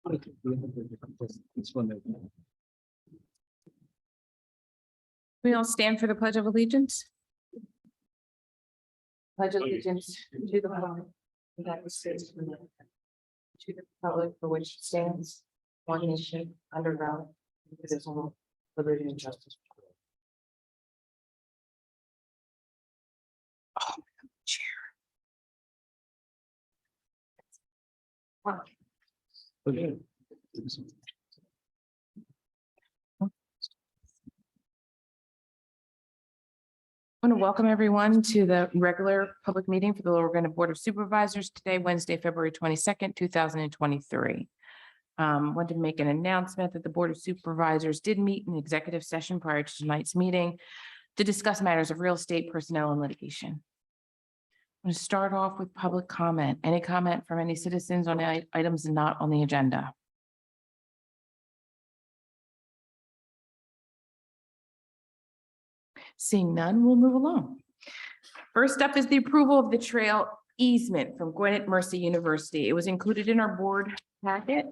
We all stand for the Pledge of Allegiance. Pledge allegiance to the flag of the United States of America, to the republic for which it stands, one nation, under God, indivisible, with liberty and justice. Oh, chair. Wow. Okay. I want to welcome everyone to the regular public meeting for the Lower Granite Board of Supervisors today, Wednesday, February 22nd, 2023. Want to make an announcement that the Board of Supervisors did meet in executive session prior to tonight's meeting to discuss matters of real estate, personnel, and litigation. I'm going to start off with public comment. Any comment from any citizens on items not on the agenda? Seeing none, we'll move along. First up is the approval of the trail easement from Gwinnett Mercy University. It was included in our board packet,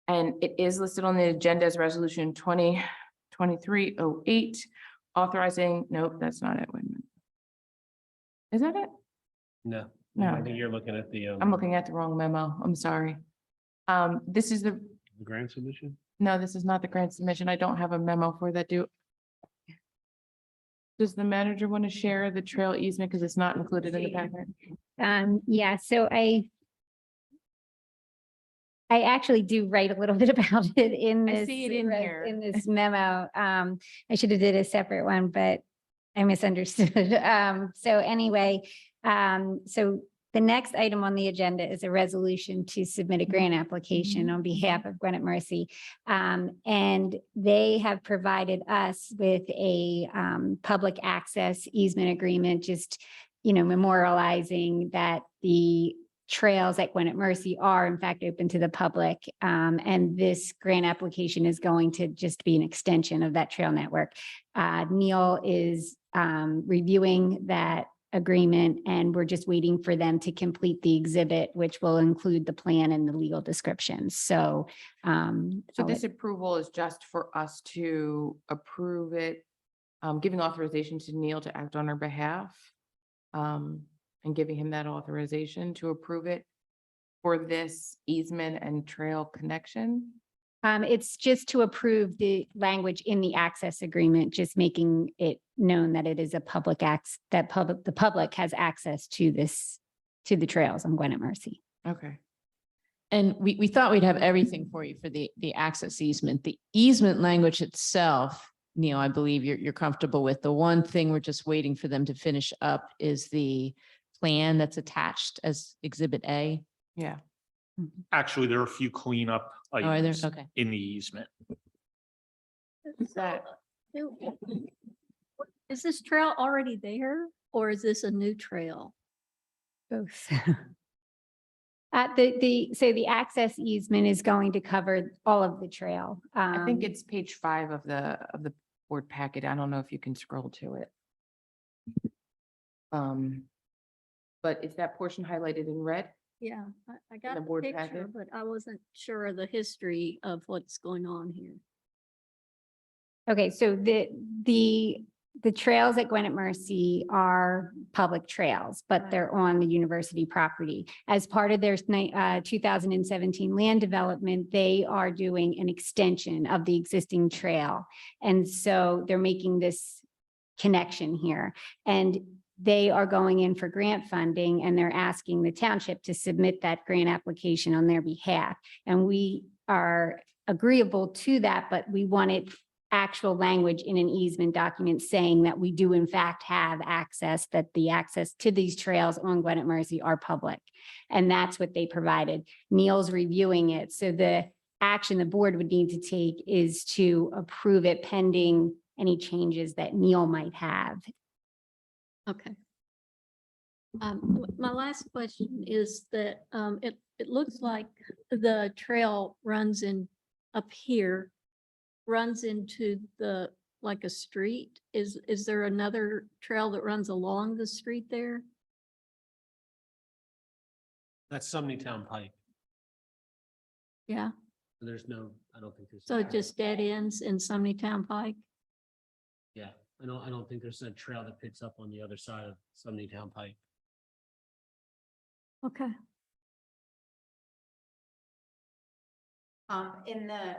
and it is listed on the agenda as resolution 2023-08, authorizing, nope, that's not it. Wait a minute. Is that it? No, No. I think you're looking at the. I'm looking at the wrong memo. I'm sorry. This is the grant submission. no, this is not the grant submission. I don't have a memo for that. Does the manager want to share the trail easement because it's not included in the packet? Yeah, so I actually do write a little bit about it in I this. see it in here. In this memo. I should have did a separate one, but I misunderstood. So anyway, so the next item on the agenda is a resolution to submit a grant application on behalf of Gwinnett Mercy. And they have provided us with a public access easement agreement, just, memorializing that the trails at Gwinnett Mercy are in fact open to the public. And this grant application is going to just be an extension of that trail network. Neil is reviewing that agreement, and we're just waiting for them to complete the exhibit, which will include the plan and the legal description. So, This approval is just for us to approve it, giving authorization to Neil to act on our behalf, and giving him that authorization to approve it for this easement and trail connection. it's just to approve the language in the access agreement, just making it known that it is a public access, that the public has access to the trails on Gwinnett Mercy. Okay. And we thought we'd have everything for you for the access easement. The easement language itself, Neil, I believe you're comfortable with. The one thing we're just waiting for them to finish up is the plan that's attached as Exhibit A. Yeah. Actually, there are a few cleanup Oh, are there? items Okay. in the easement. Is that Is this trail already there or is this a new trail? Both. So the access easement is going to cover all of the trail. I think it's page 5 of the board packet. I don't know if you can scroll to it. But is that portion highlighted in red? Yeah, I got the a board picture, packet? but I wasn't sure of the history of what's going on here. Okay, so the trails at Gwinnett Mercy are public trails, but they're on the university property. As part of their 2017 land development, they are doing an extension of the existing trail. And so they're making this connection here. And they are going in for grant funding, and they're asking the township to submit that grant application on their behalf. And we are agreeable to that, but we wanted actual language in an easement document saying that we do in fact have access, that the access to these trails on Gwinnett Mercy are public. And that's what they provided. Neil's reviewing it. So the action the board would need to take is to approve it pending any changes that Neil might have. Okay. My last question is that it looks like the trail runs in up here, runs into the like a street. Is there another trail that runs along the street there? That's Sumney Town Pike. Yeah. there's no, I don't think there's. So it just dead ends in Sumney Town Pike? Yeah, I don't think there's a trail that picks up on the other side of Sumney Town Pike. Okay. In the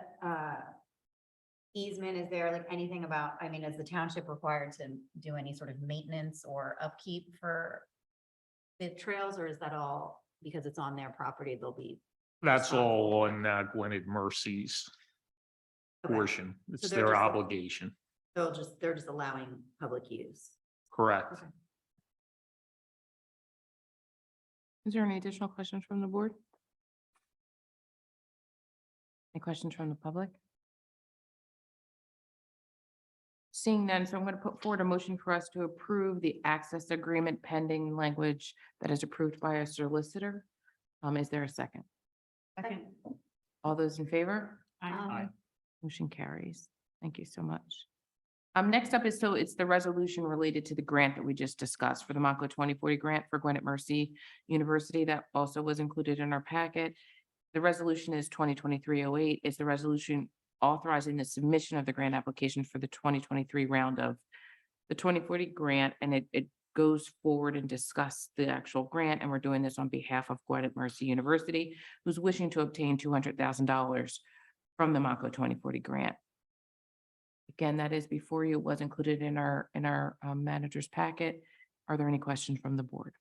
easement, is there like anything about, I mean, is the township required to do any sort of maintenance or upkeep for the trails, or is that all because it's on their property, they'll be? That's all responsible? on Gwinnett Mercy's Okay. portion. It's they're their just- obligation, They're just allowing public use. correct? Okay. Is there any additional questions from the board? Any questions from the public? Seeing none, so I'm going to put forward a motion for us to approve the access agreement pending language that is approved by a solicitor. Is there a second? Second. All those in favor? Aye. Motion carries. Thank you so much. Next up is, so it's the resolution related to the grant that we just discussed for the Monco 2040 grant for Gwinnett Mercy University. That also was included in our packet. The resolution is 2023-08. It's the resolution authorizing the submission of the grant application for the 2023 round of the 2040 grant, and it goes forward and discuss the actual grant, and we're doing this on behalf of Gwinnett Mercy University, who's wishing to obtain $200,000 from the Monco 2040 grant. Again, that is before you, it was included in our manager's packet. Are there any questions from the board?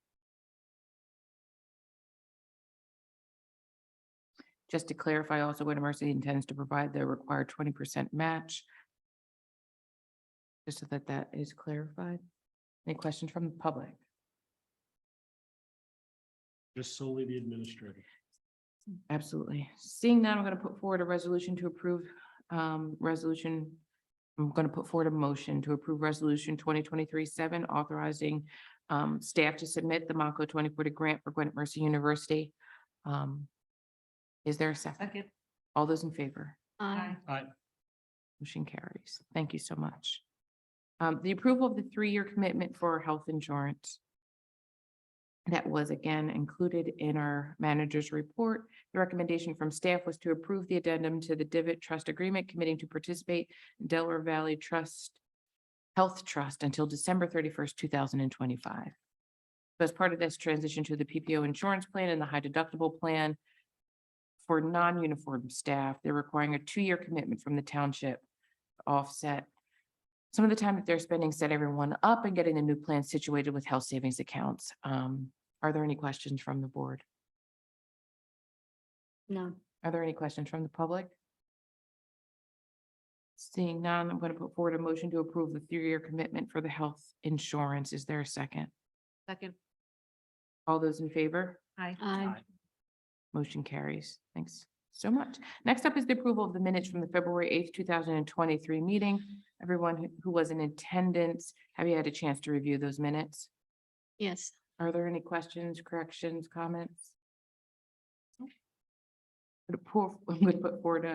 Just to clarify, also, Gwinnett Mercy intends to provide the required 20% match. Just so that that is clarified. Any questions from the public? Just solely the administrator. Absolutely. Seeing that, I'm going to put forward a resolution to approve I'm going to put forward a motion to approve resolution 2023-7, authorizing staff to submit the Monco 2040 grant for Gwinnett Mercy University. Is there a second? Second. All those in favor? Aye. Motion carries. Thank you so much. The approval of the 3-year commitment for health insurance. That was again included in our manager's report. The recommendation from staff was to approve the addendum to the Divot Trust Agreement committing to participate in Delaware Valley Health Trust until December 31st, 2025. As part of this transition to the PPO insurance plan and the high deductible plan for non-uniform staff, they're requiring a 2-year commitment from the township to offset some of the time that they're spending, set everyone up and getting the new plan situated with health savings accounts. Are there any questions from the board? No. Are there any questions from the public? Seeing none, I'm going to put forward a motion to approve the 3-year commitment for the health insurance. Is there a second? Second. All those in favor? Aye. Motion carries. Thanks so much. Next up is the approval of the minutes from the February 8th, 2023 meeting. Everyone who was in attendance, have you had a chance to review those minutes? Yes. Are there any questions, corrections, comments? I'm going to put forward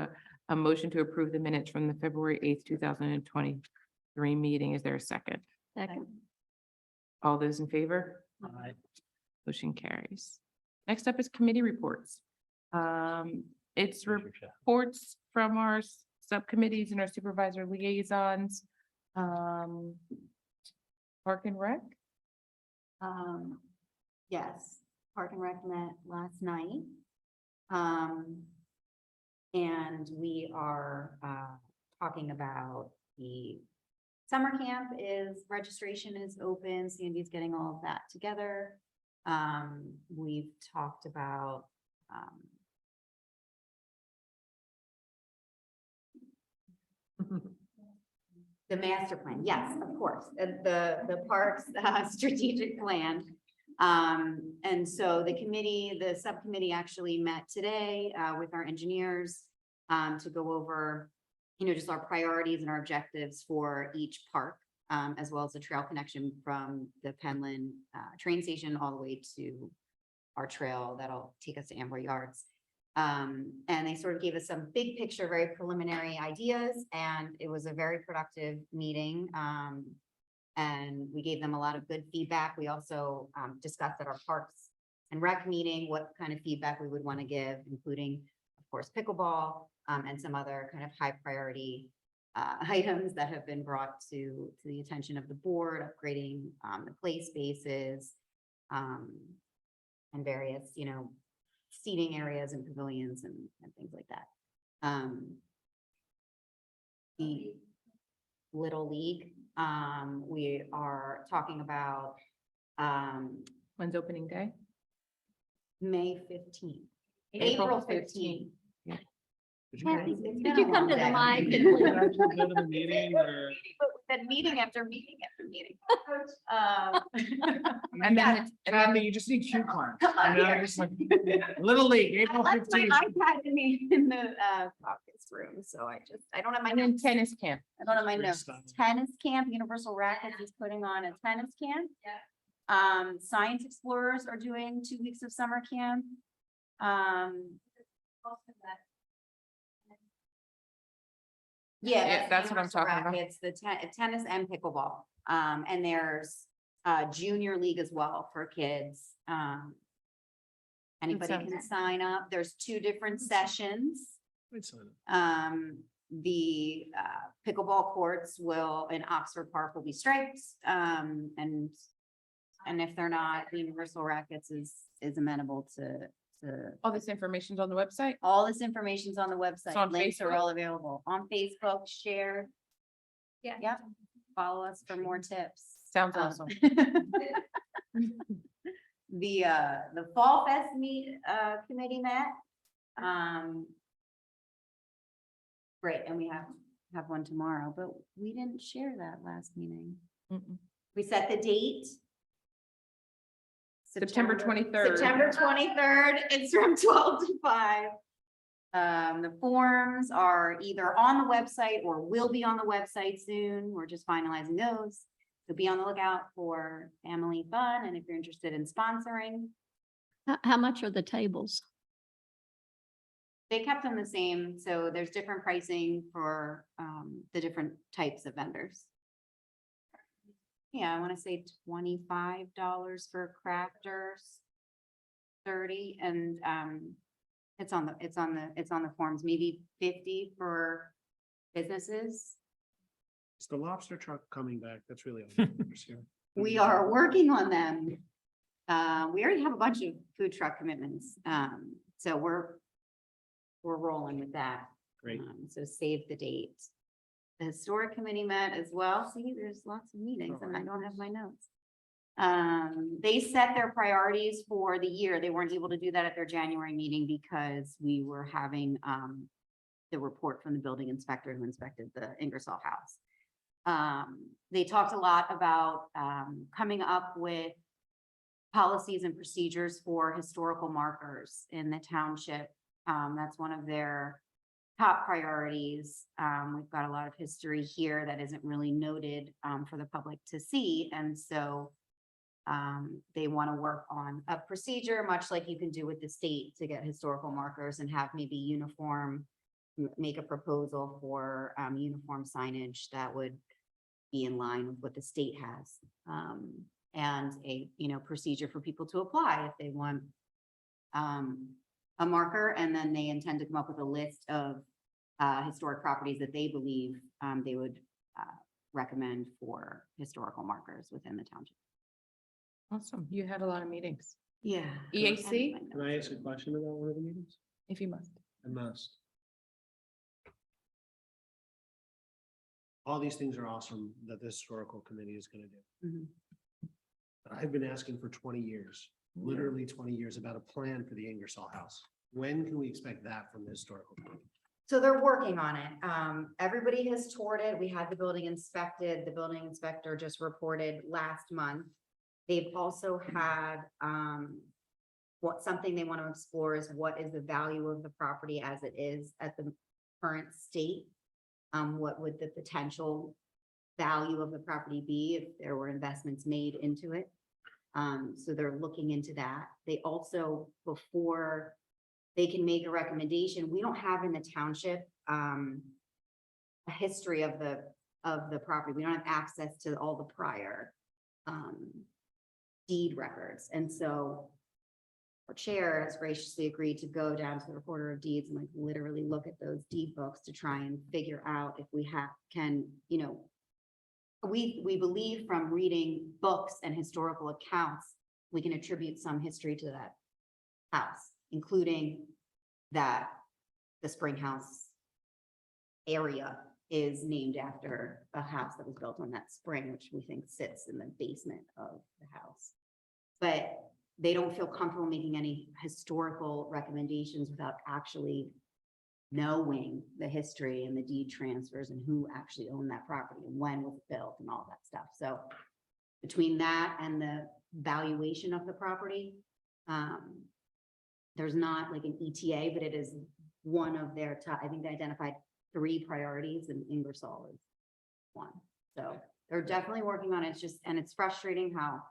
a motion to approve the minutes from the February 8th, 2023 meeting. Is there a second? Second. All those in favor? Aye. Motion carries. Next up is committee reports. It's reports from our subcommittees and our supervisor liaisons. Park and Rec. Yes, Park and Rec met last night. And we are talking about the summer camp registration is open. Sandy's getting all of that together. We've talked about the master plan. Yes, of course, the parks strategic plan. And so the subcommittee actually met today with our engineers to go over, just our priorities and our objectives for each park, as well as the trail connection from the Penland train station all the way to our trail that'll take us to Amber Yards. And they sort of gave us some big picture, very preliminary ideas, and it was a very productive meeting. And we gave them a lot of good feedback. We also discussed at our Parks and Rec meeting what kind of feedback we would want to give, including, of course, pickleball, and some other kind of high priority items that have been brought to the attention of the board, upgrading the play spaces, and various, seating areas and pavilions and things like that. The Little League, we are talking about When's opening day? May 15th. April April 15th. 15th. Could you come to the mic and please- Go to the meeting or? Been meeting after meeting after meeting. And then, Kathy, you just need cue cards. Just like, Little League, April I left my 15th. iPad in the caucus room, so I don't have my and then notes. tennis camp. I don't have my Great notes. stuff. Tennis camp, Universal Rackets is putting on a tennis camp. Science Explorers are doing 2 weeks of summer camp. Yeah, that's what I'm Universal talking about. Rackets, the tennis and pickleball. And there's junior league as well for kids. Anybody sounds- can sign up. There's 2 different sessions. Wait a second. The pickleball courts in Oxford Park will be striped. And if they're not, the Universal Rackets is amenable to All this information's on the website. all this information's on the website. on Links are Facebook? all available on Facebook, share. Yeah. Yep. Follow us for more tips. Sounds Um, awesome. The Fall Fest committee met. Great, and we have one tomorrow, but we didn't share that last meeting. Mm-mm. We set the date. September 23rd. September 23rd, it's from 12 to 5. The forms are either on the website or will be on the website soon. We're just finalizing those. So be on the lookout for family fun, and if you're interested in sponsoring, How much are the tables? they kept them the same, so there's different pricing for the different types of vendors. Yeah, I want to say $25 for crafters. 30, and it's on the forms, maybe 50 for businesses. Is the lobster truck coming back? That's really. all that matters here. We are working on them. We already have a bunch of food truck commitments, so we're rolling with that. Great. So save the date. The historic committee met as well. See, there's lots of meetings and I don't have my notes. They set their priorities for the year. They weren't able to do that at their January meeting because we were having the report from the building inspector who inspected the Ingersoll house. They talked a lot about coming up with policies and procedures for historical markers in the township. That's one of their top priorities. We've got a lot of history here that isn't really noted for the public to see. And so they want to work on a procedure, much like you can do with the state to get historical markers and have maybe uniform, make a proposal for uniform signage that would be in line with what the state has. And a, procedure for people to apply if they want a marker, and then they intend to come up with a list of historic properties that they believe they would recommend for historical markers within the township. Awesome. You had a lot of meetings, Yeah. EAC? Can I ask a question about one of the meetings? if you must. I must. All these things are awesome that the historical committee is gonna do. Mhm. But I've been asking for 20 years, literally 20 years, about a plan for the Ingersoll house. When can we expect that from the historical committee? So they're working on it. Everybody has toured it. We had the building inspected. The building inspector just reported last month. They've also had, something they want to explore is what is the value of the property as it is at the current state? What would the potential value of the property be if there were investments made into it? So they're looking into that. They also, before they can make a recommendation, we don't have in the township a history of the property. We don't have access to all the prior deed records. And so our chair has graciously agreed to go down to the recorder of deeds and like literally look at those deed books to try and figure out if we can, we believe from reading books and historical accounts, we can attribute some history to that house, including that the Spring House area is named after a house that was built on that spring, which we think sits in the basement of the house. But they don't feel comfortable making any historical recommendations without actually knowing the history and the deed transfers and who actually owned that property and when was it built and all that stuff. So between that and the valuation of the property, there's not like an ETA, but it is one of their top, I think they identified 3 priorities and Ingersoll is one. So they're definitely working on it. It's just, and it's frustrating how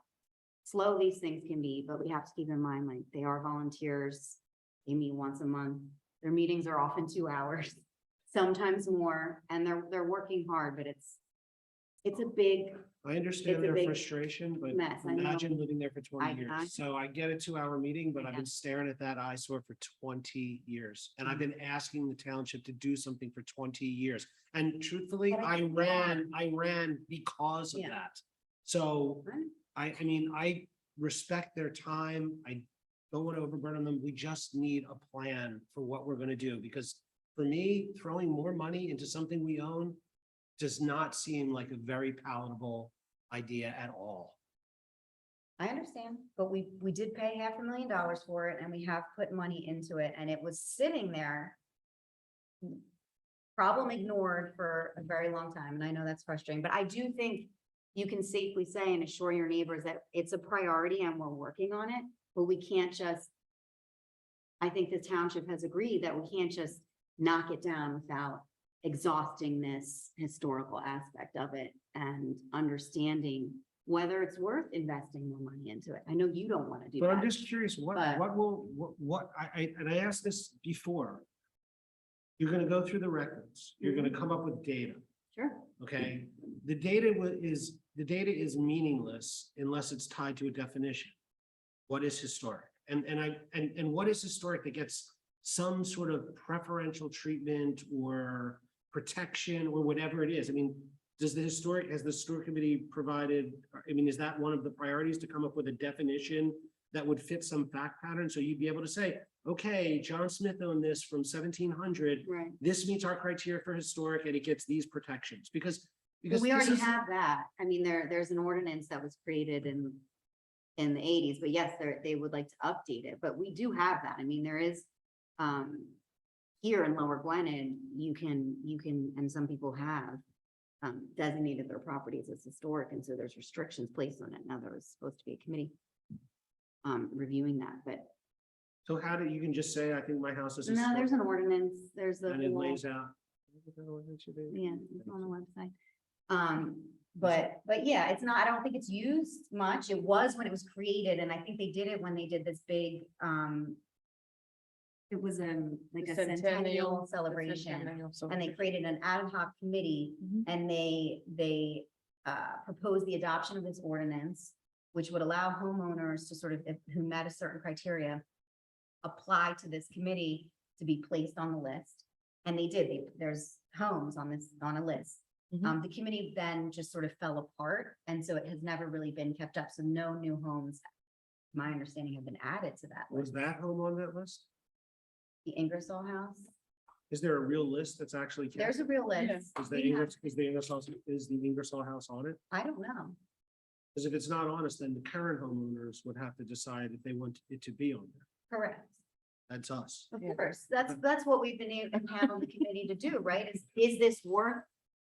slow these things can be, but we have to keep in mind, like, they are volunteers. They meet once a month. Their meetings are often 2 hours, sometimes more, and they're working hard, but it's a big I understand It's a their big frustration, but mess, I know. imagine living there for 20 I- years. So I get a 2-hour meeting, but I've Yeah. been staring at that eyesore for 20 years. And I've been asking the township to do something for 20 years. And truthfully, But I I think ran because of Yeah. that. So Right. I mean, I respect their time. I don't want to overburden them. We just need a plan for what we're gonna do, because for me, throwing more money into something we own does not seem like a very palatable idea at all. I understand, but we did pay $500,000 for it and we have put money into it and it was sitting there. Problem ignored for a very long time. And I know that's frustrating, but I do think you can safely say and assure your neighbors that it's a priority and we're working on it, but we can't just. I think the township has agreed that we can't just knock it down without exhausting this historical aspect of it and understanding whether it's worth investing more money into it. I know you don't want to do But I'm that. just curious, But- and I asked this before. You're gonna go through the records, you're gonna come up with data, Sure. okay? The data is meaningless unless it's tied to a definition. What is historic? And what is historic that gets some sort of preferential treatment or protection or whatever it is? I mean, has the historic committee provided, I mean, is that one of the priorities to come up with a definition that would fit some fact pattern? So you'd be able to say, okay, John Smith owned this from 1700. Right. This meets our criteria for historic and it gets these protections because. Well, we this already is- have that. I mean, there's an ordinance that was created in the 80s, but yes, they would like to update it, but we do have that. I mean, there is here in Lower Glennon, you can, and some people have designated their properties as historic, and so there's restrictions placed on it. Now, there was supposed to be a committee reviewing that, but So how do, you can just say, I think my house is. no, historic, there's an ordinance, there's the. And it whole- lays out. Yeah, it's on the website. But yeah, it's not, I don't think it's used much. It was when it was created, and I think they did it when they did this big, it was like a centennial celebration. And they created an ad hoc committee and they proposed the adoption of this ordinance, which would allow homeowners to sort of, who met a certain criteria, apply to this committee to be placed on the list. And they did, there's homes on a list. The committee then just sort of fell apart, and so it has never really been kept up. So no new homes, my understanding, have been added to that Was list. that home on that list? The Ingersoll house, Is there a real list that's actually? kept? there's a real list. Is the We have- Ingersoll house on it? I don't know. Because if it's not on us, then the current homeowners would have to decide if they want it to be on there. Correct. That's us. Of course, that's what we've been able to have on the committee to do, right? Is this worth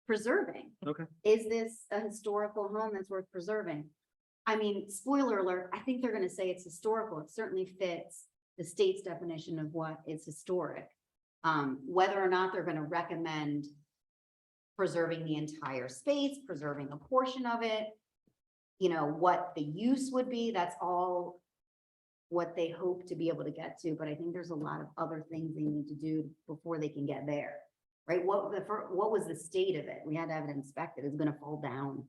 preserving? Okay. Is this a historical home that's worth preserving? I mean, spoiler alert, I think they're gonna say it's historical. It certainly fits the state's definition of what is historic. Whether or not they're gonna recommend preserving the entire space, preserving a portion of it, you know, what the use would be, that's all what they hope to be able to get to, but I think there's a lot of other things they need to do before they can get there. Right? What was the state of it? We had to have it inspected. It's gonna fall down.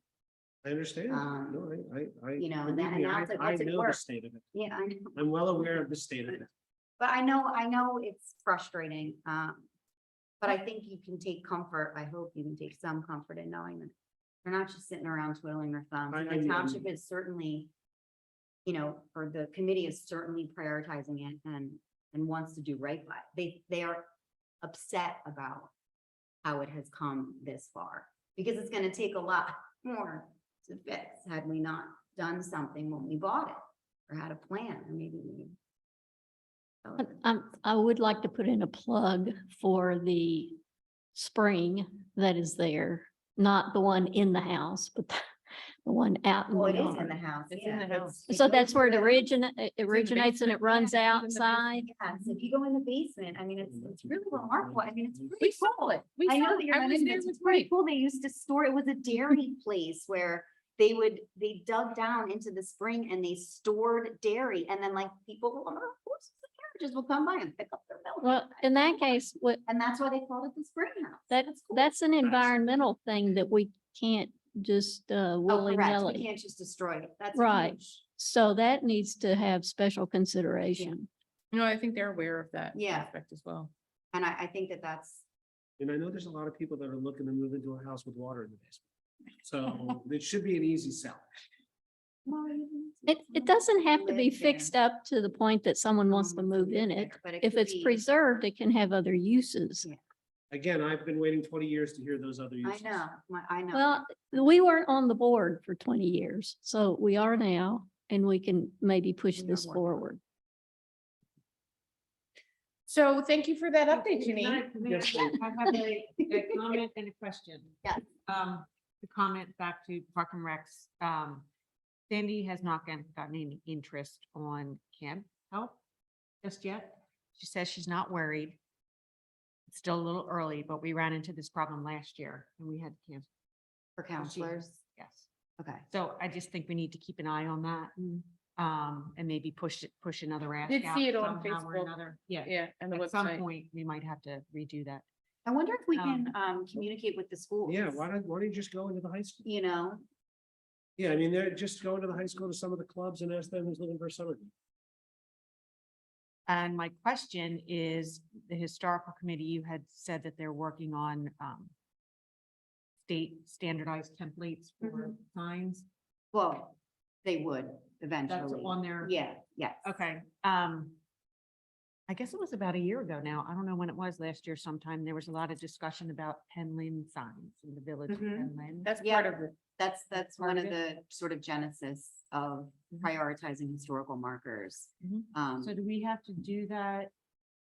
I understand. Um, No, I. you know, believe and me, that's like, I what's it know the worth? state of it. Yeah, I know. I'm well aware of the state of it. But I know it's frustrating. But I think you can take comfort. I hope you can take some comfort in knowing that they're not just sitting around twiddling their thumbs. I- And I the mean- township is certainly, you know, or the committee is certainly prioritizing it and wants to do right by it. They are upset about how it has come this far, because it's gonna take a lot more to fix had we not done something when we bought it or had a plan, or maybe we. I would like to put in a plug for the spring that is there, not the one in the house, but the one out in Well, the it is in the yard. house. It's in yeah, the house. it So goes that's where it through originates and it basement, runs yeah, it's in the outside. Yes, if you go in the basement, I mean, it's really remarkable. I mean, it's We pretty saw cool. it. We I saw know it. that you're I not was in, there it's with pretty Mike. cool. They used to store, it was a dairy place where they dug down into the spring and they stored dairy, and then like people, on their horses and carriages will come by and pick up their milk. Well, in that case, what, And that's why they called it the spring house. that's, cool. that's an environmental thing that we can't just Oh, willy correct. We nilly. can't just destroy it. That's Right. huge. So that needs to have special consideration. No, I think they're aware of that Yeah. aspect as well. And I think that that's, And I know there's a lot of people that are looking to move into a house with water in the basement. So it should be an easy sell. It doesn't have to be Live there. fixed up to the point that someone wants to move in it. But it If could it's be- preserved, it can have other uses. Yeah. Again, I've been waiting 20 years to hear those other I uses. know, I know. Well, we weren't on the board for 20 years, so we are now, and we can maybe push We are this working on it. forward. So thank you for that update, Can I- Janine. can I- Yes, please. I have a comment and a question. Yes. The comment back to Park and Recs. Sandy has not gotten any interest on camp help just yet. She says she's not worried. It's still a little early, but we ran into this problem last year and we had to cancel. For counselors, Yes. okay. So I just think we need to keep an eye on that. And maybe push another ask Did out see it on somehow or Facebook. another. Yeah. Yeah, and the At some website. point, we might have to redo that. I wonder if we can communicate with the schools. Yeah, why don't you just go into the high school? You know, Yeah, I mean, they're just go into the high school to some of the clubs and ask them who's looking for summer. And my question is, the historical committee, you had said that they're working on state standardized templates for signs. well, they would That's eventually. on there. Yeah, yes. Okay, I guess it was about a year ago now. I don't know when it was, last year sometime. There was a lot of discussion about Penland signs in the village of Mhm. Penland. That's Yeah. part of it. That's Part one of of the sort of genesis of Mhm. prioritizing historical markers. Mhm. So do we have to do that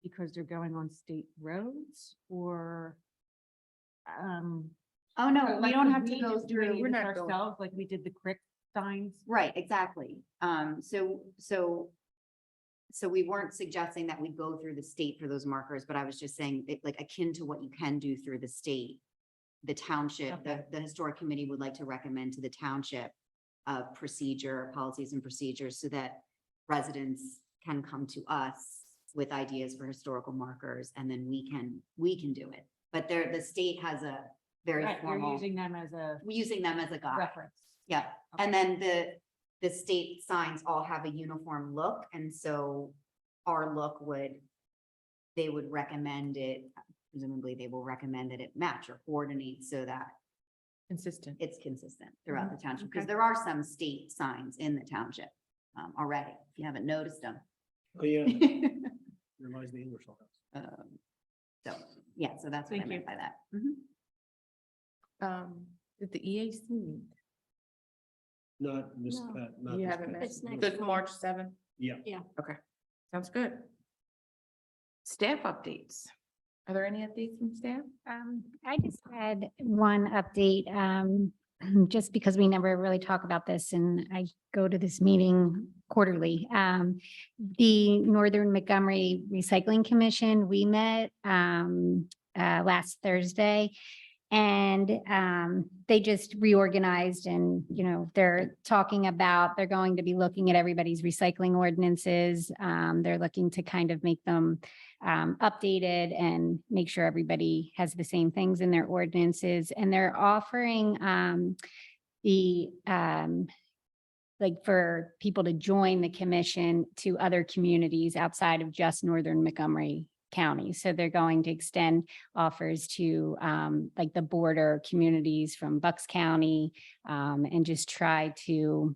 because they're going on state roads or? Oh, no, we like, don't could have to we go just do any through. of this not going- ourselves, like we did the crick signs? Right, exactly. So we weren't suggesting that we go through the state for those markers, but I was just saying it like akin to what you can do through the state. The township, Okay. the historic committee would like to recommend to the township procedure, policies and procedures so that residents can come to us with ideas for historical markers and then we can do it. But the state has a very Right, you're formal, using them as a we're using them as a guide. reference. Yeah, and then the state signs all have a uniform look, and so our look they would recommend it, presumably they will recommend that it match or coordinate so that Consistent. it's consistent throughout the township, because Okay. there are some state signs in the township already, if you haven't noticed them. Oh, yeah. Realize the English house. So, yeah, so that's what I Thank meant you. by that. Did the EAC meet? Not this, No. not You this haven't past- met? It's next Good, month. March 7th. Yeah. Okay, sounds good. Staff updates. Are there any updates from staff? I just had one update, just because we never really talk about this and I go to this meeting quarterly. The Northern Montgomery Recycling Commission, we met last Thursday. And they just reorganized and, they're talking about, they're going to be looking at everybody's recycling ordinances. They're looking to kind of make them updated and make sure everybody has the same things in their ordinances. And they're offering like for people to join the commission to other communities outside of just northern Montgomery County. So they're going to extend offers to like the border communities from Bucks County and just try to,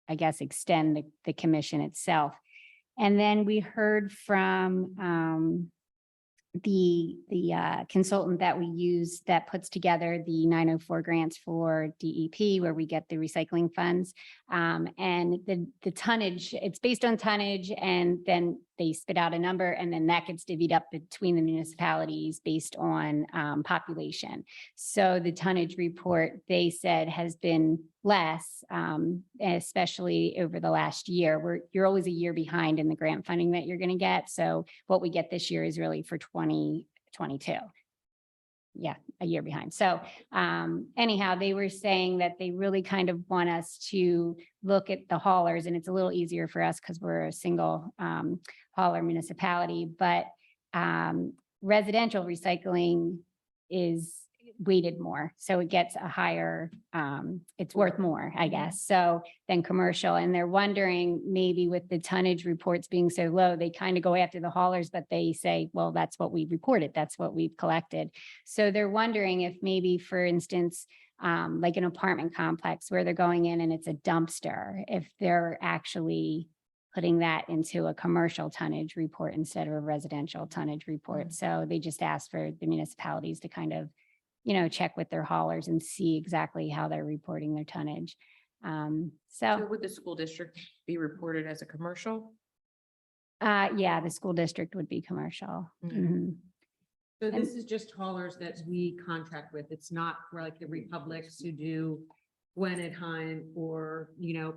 I guess, extend the commission itself. And then we heard from the consultant that we use that puts together the 904 grants for DEP, where we get the recycling funds. And the tonnage, it's based on tonnage, and then they spit out a number, and then that gets divvied up between the municipalities based on population. So the tonnage report, they said, has been less, especially over the last year. You're always a year behind in the grant funding that you're going to get. So what we get this year is really for 2022. Yeah, a year behind. So anyhow, they were saying that they really kind of want us to look at the haulers, and it's a little easier for us because we're a single hauler municipality, but residential recycling is weighted more. So it gets a higher, it's worth more, I guess, so than commercial. And they're wondering, maybe with the tonnage reports being so low, they kind of go after the haulers, but they say, well, that's what we reported. That's what we've collected. So they're wondering if maybe, for instance, like an apartment complex where they're going in and it's a dumpster, if they're actually putting that into a commercial tonnage report instead of a residential tonnage report. So they just asked for the municipalities to kind of, check with their haulers and see exactly how they're reporting their tonnage. So So, would the school district be reported as a commercial? yeah, the school district would be commercial. Okay. Mhm. So this is just haulers that we contract with. It's not for like the Republics who do Gwinnett Hunt or,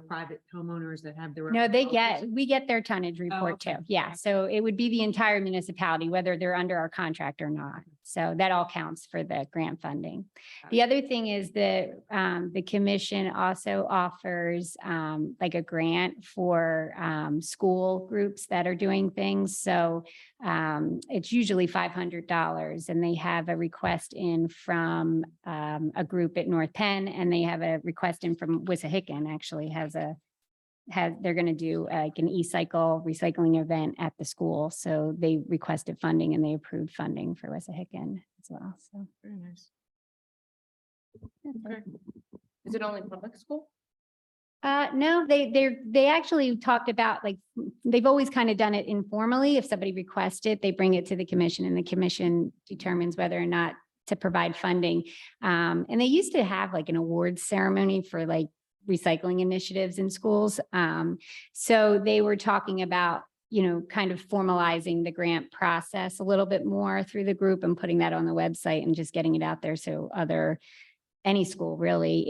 private homeowners that have their. No, own haulers. we get their tonnage report too. okay. Yeah, so it would be the entire municipality, whether they're under our contract or not. So that all counts for the grant funding. The other thing is that the commission also offers like a grant for school groups that are doing things. So it's usually $500, and they have a request in from a group at North Penn, and they have a request in from Wissahickon, actually they're going to do like an e-cycle recycling event at the school. So they requested funding and they approved funding for Wissahickon as well. So Very nice. Okay. Is it only public school? no, they actually talked about, like, they've always kind of done it informally. If somebody requests it, they bring it to the commission, and the commission determines whether or not to provide funding. And they used to have like an awards ceremony for like recycling initiatives in schools. So they were talking about, kind of formalizing the grant process a little bit more through the group and putting that on the website and just getting it out there. So any school really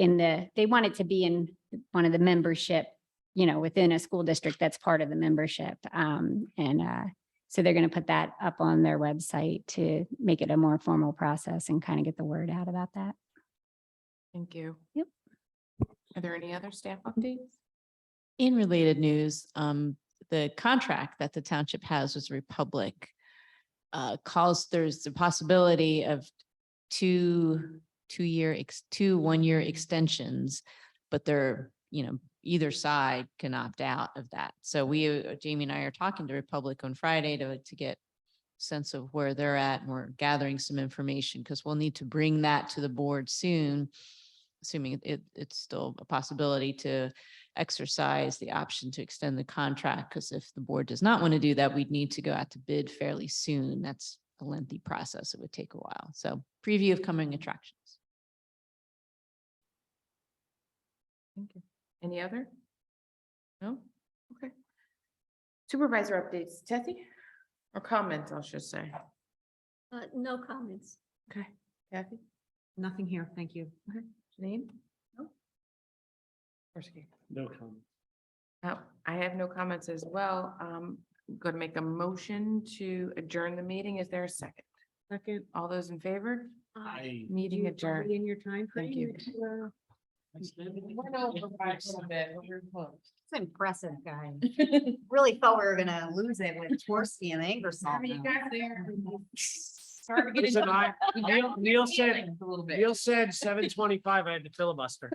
they want it to be in one of the membership, within a school district that's part of the membership. So they're going to put that up on their website to make it a more formal process and kind of get the word out about that. Thank you. Yep. Are there any other staff updates? In related news, the contract that the township has with Republic there's the possibility of two 1-year extensions, but they're, either side can opt out of that. So Jamie and I are talking to Republic on Friday to get a sense of where they're at, and we're gathering some information because we'll need to bring that to the board soon, assuming it's still a possibility to exercise the option to extend the contract. Because if the board does not want to do that, we'd need to go out to bid fairly soon. That's a lengthy process. It would take a while. So preview of coming attractions. Thank you. Any other? No? Okay. Supervisor updates, Tessie? Or comments, I should say. No comments. Okay. Kathy? Nothing here. Thank you. Janine? No? Persky? No comment. No, I have no comments as well. I'm going to make a motion to adjourn the meeting. Is there a second? Second. All those in favor? I. Meeting adjourned. In your time Thank frame. you. It's impressive, guy. Really thought we were gonna lose it with Tversky and Ingersoll. Listen, Neil said 7:25, I had to filibuster.